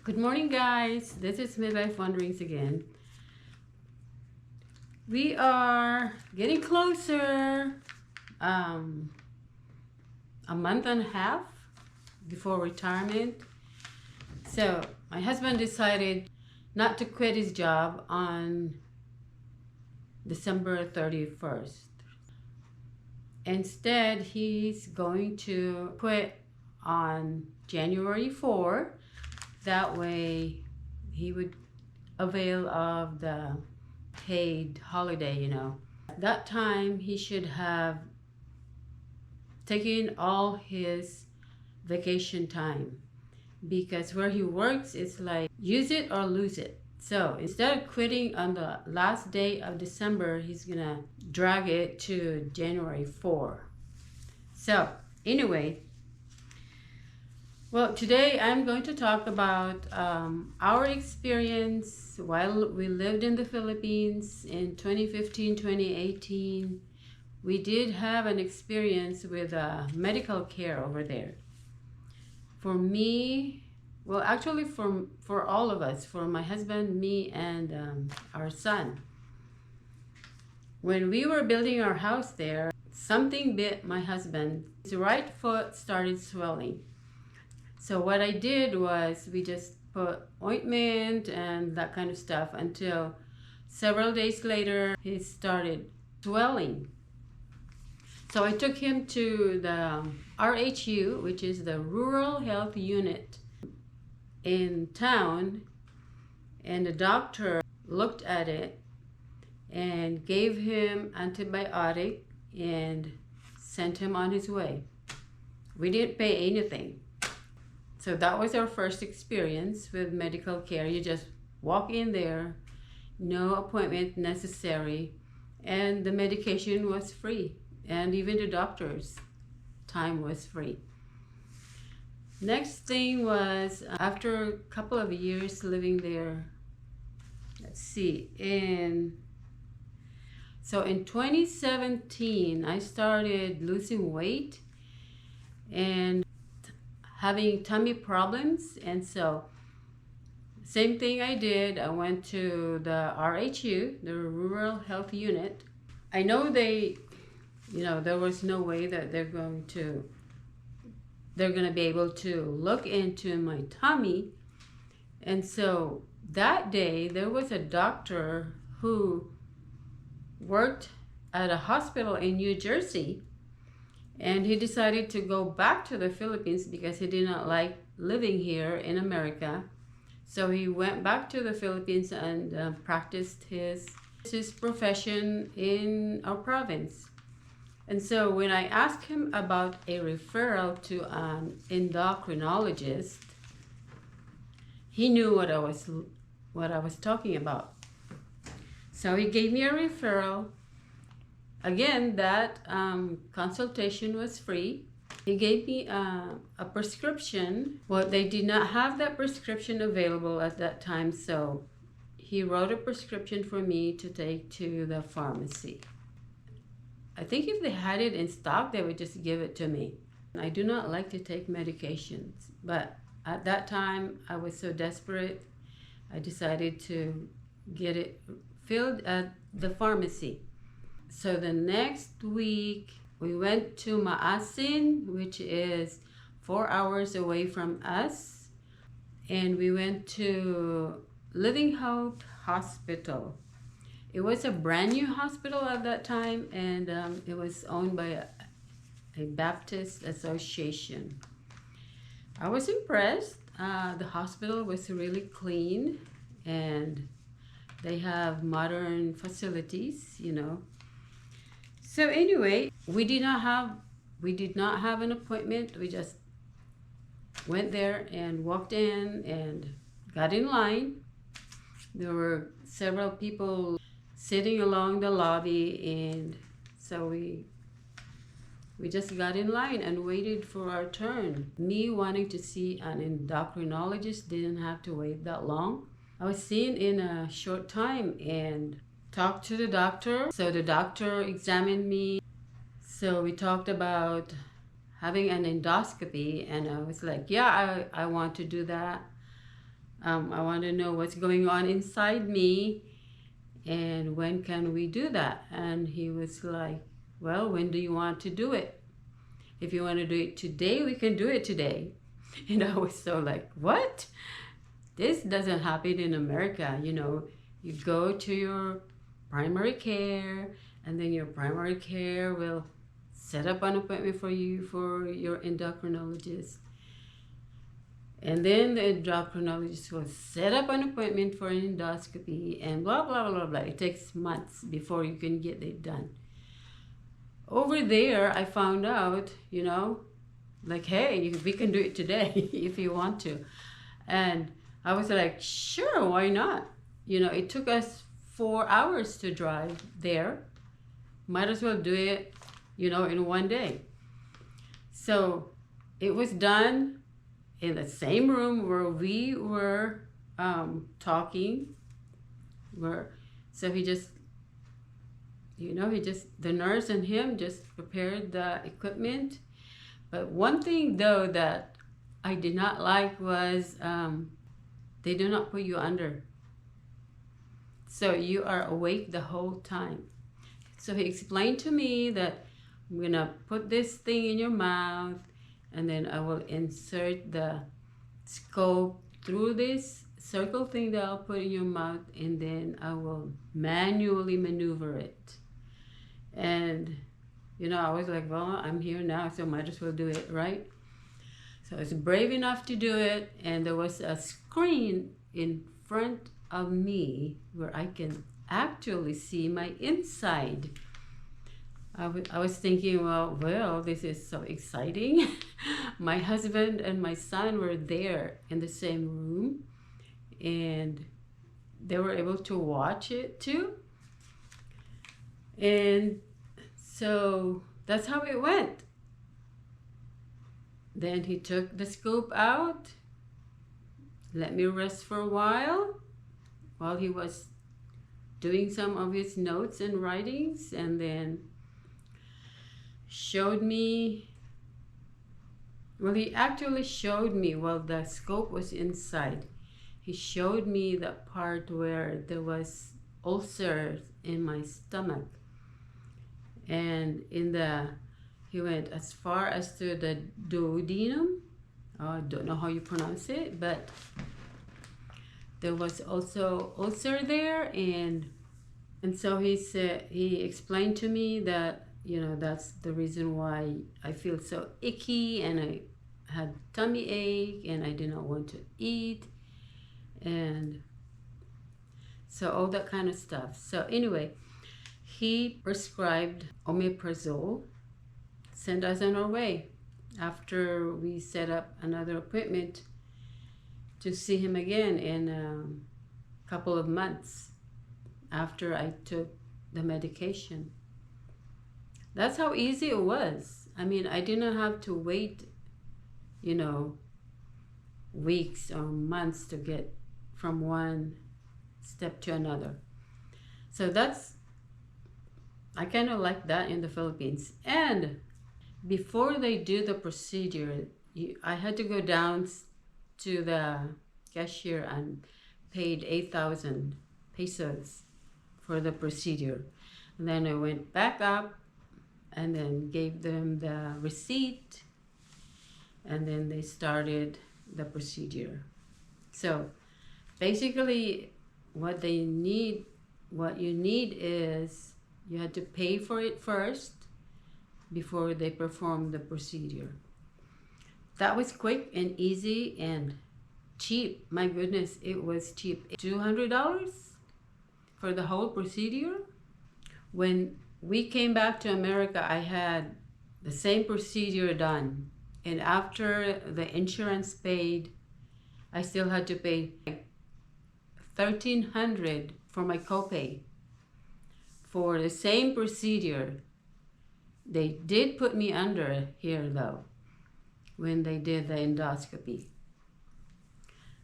Good morning, guys. This is Midlife Wanderings again. We are getting closer, a month and a half before retirement. So my husband decided not to quit his job on December 31st. Instead, he's going to quit on January 4. That way he would avail of the paid holiday, At that time, he should have taken all his vacation time, because where he works, it's like use it or lose it. So instead of quitting on the last day of December, he's gonna drag it to January 4. So anyway, well, today I'm going to talk about our experience while we lived in the Philippines in 2015, 2018. We did have an experience with medical care over there. For me, well, actually for all of us, for my husband, me, and our son. When we were building our house there, something bit my husband. His right foot started swelling. So what I did was we just put ointment and that kind of stuff until several days later he started swelling. So I took him to the RHU, which is the Rural Health Unit in town, and the doctor looked at it and gave him antibiotic and sent him on his way. We didn't pay anything. So that was our first experience with medical care. You just walk in there, no appointment necessary, and the medication was free, and even the doctor's time was free. Next thing was, after a couple of years living there, in 2017, I started losing weight and having tummy problems, and so same thing I did. I went to the RHU, the Rural Health Unit. I know there was no way that they're going to be able to look into my tummy. And so that day there was a doctor who worked at a hospital in New Jersey, and he decided to go back to the Philippines because he did not like living here in America. So he went back to the Philippines and practiced his profession in our province. And so when I asked him about a referral to an endocrinologist, he knew what I was talking about. So he gave me a referral. Again, that consultation was free. He gave me a prescription. Well, they did not have that prescription available at that time, so he wrote a prescription for me to take to the pharmacy. I think if they had it in stock, they would just give it to me. I do not like to take medications, but at that time, I was so desperate, I decided to get it filled at the pharmacy. So the next week, we went to Maasin, which is 4 hours away from us, and we went to Living Hope Hospital. It was a brand new hospital at that time, and it was owned by a Baptist association. I was impressed. The hospital was really clean, and they have modern facilities, So anyway, we did not have an appointment. We just went there and walked in and got in line. There were several people sitting along the lobby, and so we just got in line and waited for our turn. Me wanting to see an endocrinologist didn't have to wait that long. I was seen in a short time and talked to the doctor. So the doctor examined me. So we talked about having an endoscopy, and I was like, yeah, I want to do that. I want to know what's going on inside me, and when can we do that? And he was like, well, when do you want to do it? If you want to do it today, we can do it today. And I was so like, what? This doesn't happen in America. You go to your primary care, and then your primary care will set up an appointment for you for your endocrinologist. And then the endocrinologist will set up an appointment for an endoscopy and blah, blah, blah, blah. It takes months before you can get it done. Over there, I found out, like, hey, we can do it today if you want to. And I was like, sure, why not? It took us 4 hours to drive there. Might as well do it, in one day. So it was done in the same room where we were talking. So the nurse and him just prepared the equipment. But one thing though that I did not like was they do not put you under. So you are awake the whole time. So he explained to me that I'm gonna put this thing in your mouth, and then I will insert the scope through this circle thing that I'll put in your mouth, and then I will manually maneuver it. And I was like, well, I'm here now, so might as well do it, right? So I was brave enough to do it, and there was a screen in front of me where I can actually see my inside. I was thinking, well, this is so exciting. My husband and my son were there in the same room, and they were able to watch it too. And so that's how it went. Then he took the scoop out, let me rest for a while he was doing some of his notes and writings, and then showed me, he actually showed me while the scope was inside. He showed me the part where there was ulcers in my stomach, and he went as far as to the duodenum. I don't know how you pronounce it, but there was also ulcer there, and so he explained to me that that's the reason why I feel so icky, and I had tummy ache, and I did not want to eat, and so all that kind of stuff. So anyway, he prescribed omeprazole, sent us on our way after we set up another appointment to see him again in a couple of months after I took the medication. That's how easy it was. I mean, I didn't have to wait, weeks or months to get from one step to another. So I kind of like that in the Philippines. And before they do the procedure, I had to go down to the cashier and paid 8,000 pesos for the procedure. And then I went back up and then gave them the receipt, and then they started the procedure. So basically what you need is you had to pay for it first before they perform the procedure. That was quick and easy and cheap. My goodness, it was cheap. $200 for the whole procedure. When we came back to America, I had the same procedure done. And after the insurance paid, I still had to pay $1,300 for my copay for the same procedure. They did put me under here though, when they did the endoscopy.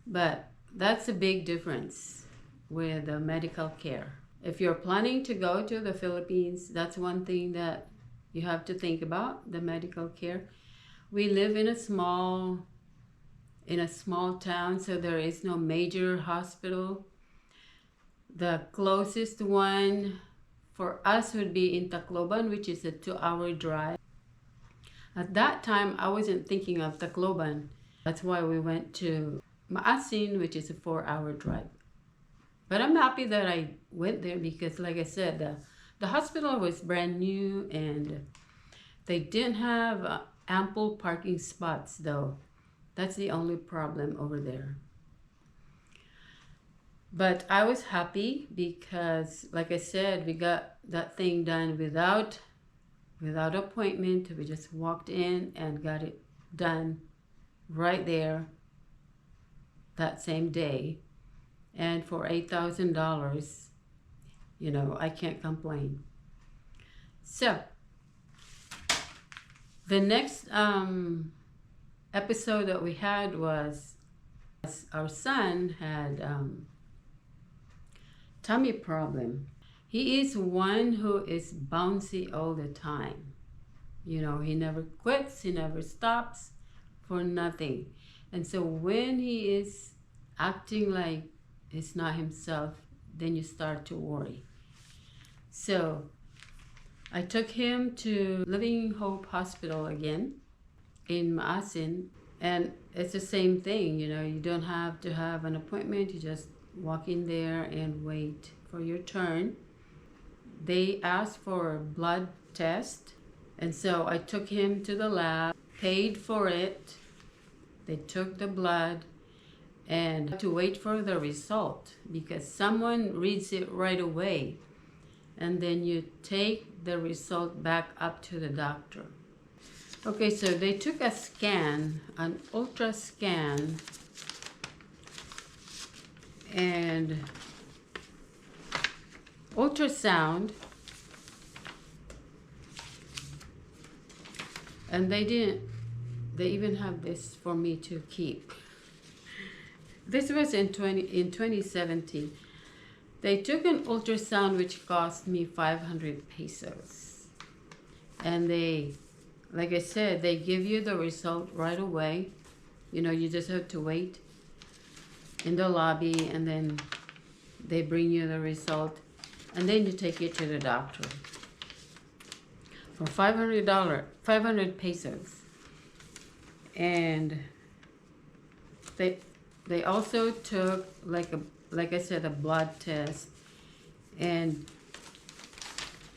But that's a big difference with the medical care. If you're planning to go to the Philippines, that's one thing that you have to think about, the medical care. We live in a small in a small town, so there is no major hospital. The closest one for us would be in Tacloban, which is a 2-hour drive. At that time, I wasn't thinking of Tacloban. That's why we went to Maasin, which is a 4-hour drive. But I'm happy that I went there because, like I said, the hospital was brand new and they didn't have ample parking spots, though. That's the only problem over there. But I was happy because, like I said, we got that thing done without appointment. We just walked in and got it done right there that same day. And for $8,000, you know, I can't complain. So the next episode that we had was our son had tummy problem. He is one who is bouncy all the time. You know, he never quits, he never stops for nothing. And so when he is acting like it's not himself, then you start to worry. So I took him to Living Hope Hospital again in Maasin, and it's the same thing. You know, you don't have to have an appointment. You just walk in there and wait for your turn. They asked for a blood test, and so I took him to the lab, paid for it. They took the blood and to wait for the result because someone reads it right away, and then you take the result back up to the doctor. Okay, so they took a scan, an ultra scan, and ultrasound, and they even have this for me to keep. This was in 2017. They took an ultrasound which cost me 500 pesos. And they, like I said, they give you the result right away. You know, you just have to wait in the lobby, and then they bring you the result, and then you take it to the doctor for $500 pesos. And they also took, like I said, a blood test, and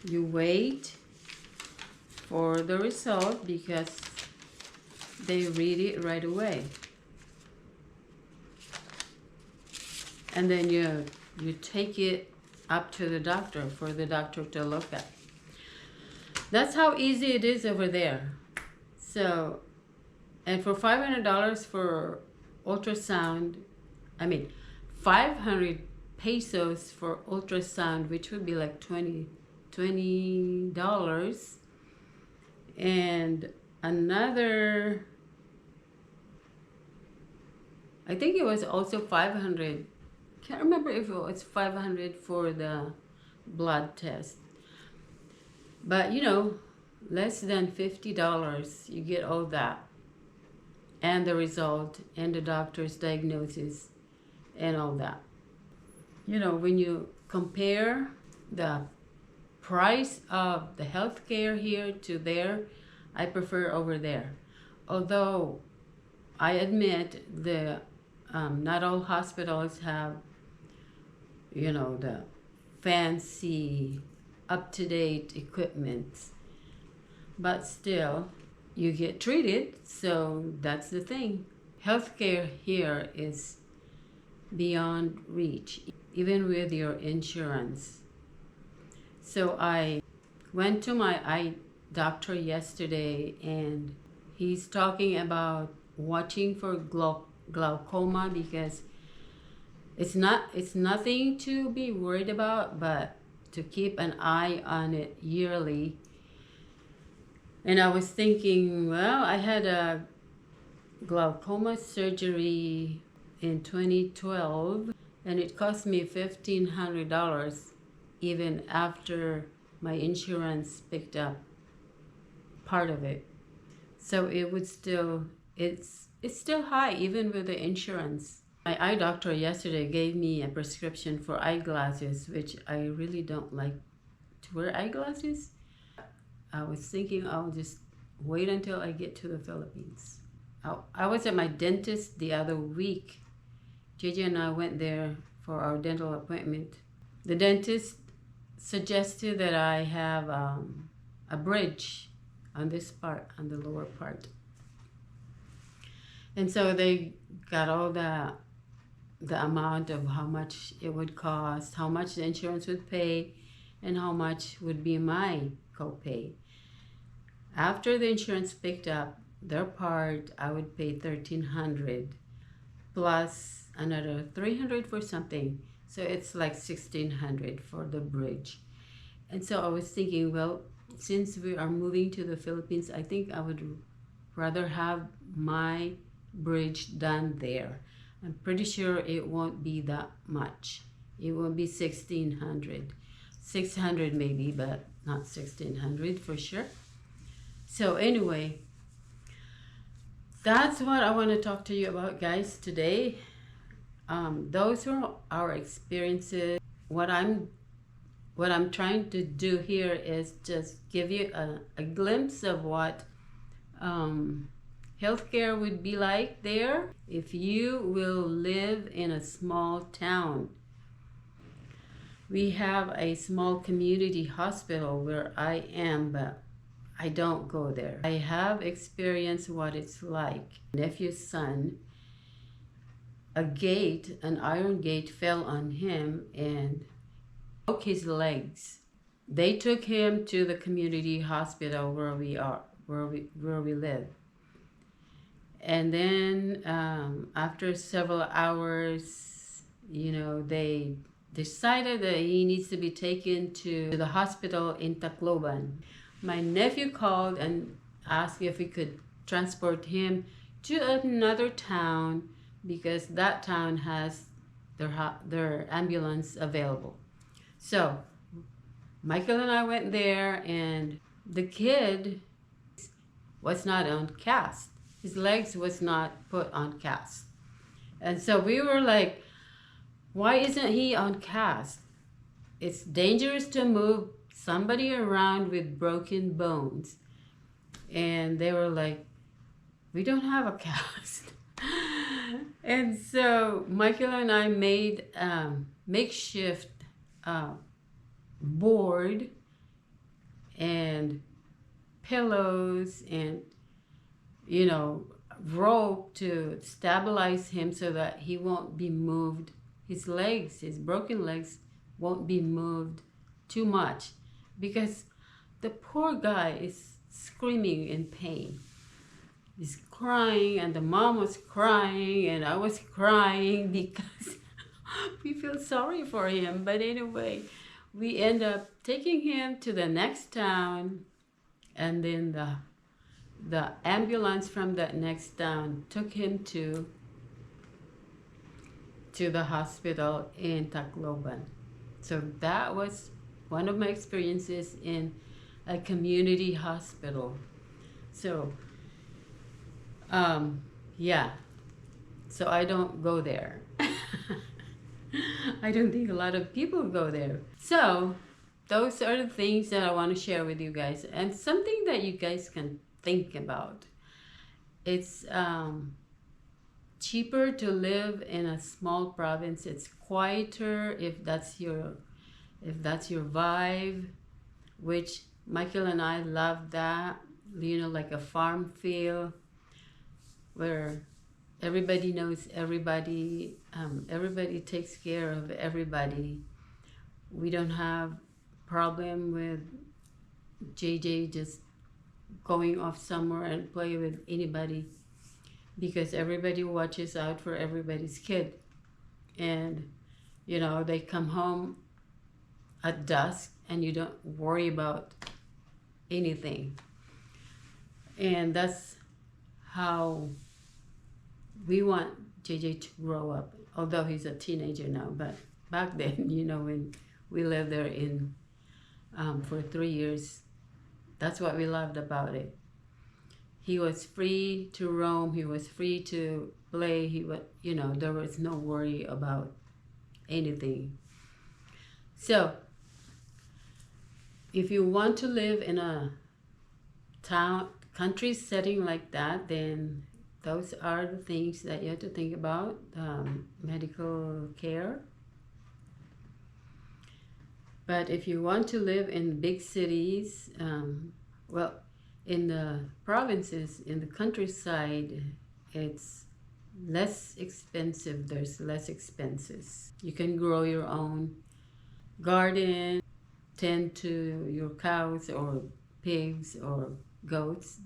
you wait for the result because they read it right away. And then you take it up to the doctor for the doctor to look at. That's how easy it is over there. So, and for $500 for ultrasound, 500 pesos for ultrasound, which would be like $20. And another, I think it was also 500. Can't remember if it was 500 for the blood test. But you know, less than $50, you get all that. And the result, and the doctor's diagnosis, and all that. You know, when you compare the price of the healthcare here to there, I prefer over there. Although I admit not all hospitals have, you know, the fancy, up-to-date equipment, but still, you get treated, so that's the thing. Healthcare here is beyond reach, even with your insurance. So I went to my eye doctor yesterday, and he's talking about watching for glaucoma because it's nothing to be worried about, but to keep an eye on it yearly. And I was thinking, well, I had a glaucoma surgery in 2012, and it cost me $1,500 even after my insurance picked up part of it. So it would still, it's it's still high even with the insurance. My eye doctor yesterday gave me a prescription for eyeglasses, which I really don't like to wear eyeglasses. I was thinking I'll just wait until I get to the Philippines. I was at my dentist the other week. JJ and I went there for our dental appointment. The dentist suggested that I have a bridge on this part, on the lower part. And so they got all the amount of how much it would cost, how much the insurance would pay, and how much would be my copay. After the insurance picked up their part, I would pay $1,300 plus another $300 for something. So it's like $1,600 for the bridge. And so I was thinking, well, since we are moving to the Philippines, I think I would rather have my bridge done there. I'm pretty sure it won't be that much. It won't be 1,600. 600 maybe, but not 1,600 for sure. So anyway, that's what I want to talk to you about, guys, today. Those are our experiences. What I'm trying to do here is just give you a glimpse of what healthcare would be like there if you will live in a small town. We have a small community hospital where I am, but I don't go there. I have experienced what it's like. Nephew's son, an iron gate fell on him and broke his legs. They took him to the community hospital where we live. And then after several hours, they decided that he needs to be taken to the hospital in Tacloban. My nephew called and asked if we could transport him to another town because that town has their ambulance available. So Michael and I went there, and the kid was not on cast. His legs was not put on cast. And so we were like, why isn't he on cast? It's dangerous to move somebody around with broken bones. And they were like, we don't have a cast. And so Michael and I made makeshift board and pillows and rope to stabilize him so that he won't be moved. His broken legs won't be moved too much because the poor guy is screaming in pain. He's crying, and the mom was crying, and I was crying because we feel sorry for him. But anyway, we end up taking him to the next town, and then the ambulance from that next town took him to the hospital in Tacloban. So that was one of my experiences in a community hospital. So so I don't go there. I don't think a lot of people go there. So those are the things that I want to share with you guys, and something that you guys can think about. It's cheaper to live in a small province. It's quieter if that's your vibe, which Michael and I love that, like a farm feel where everybody knows everybody, everybody takes care of everybody. We don't have problem with JJ just going off somewhere and play with anybody, because everybody watches out for everybody's kid. And they come home at dusk and you don't worry about anything. And that's how we want JJ to grow up, although he's a teenager now. But back then, when we lived there for 3 years, that's what we loved about it. He was free to roam. He was free to play. He was, there was no worry about anything. So, if you want to live in a country setting like that, then those are the things that you have to think about. Medical care. But if you want to live in big cities, well, in the provinces, in the countryside, it's less expensive. There's less expenses. You can grow your own garden, tend to your cows or pigs or goats,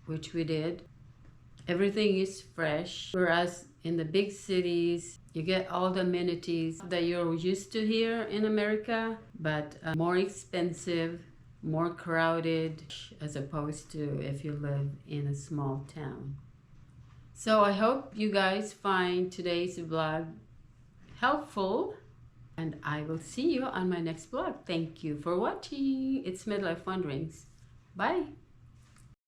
which we did. Everything is fresh, whereas in the big cities, you get all the amenities that you're used to here in America, but more expensive, more crowded, as opposed to if you live in a small town. So I hope you guys find today's vlog helpful, and I will see you on my next vlog. Thank you for watching. It's Midlife Wanderings. Bye.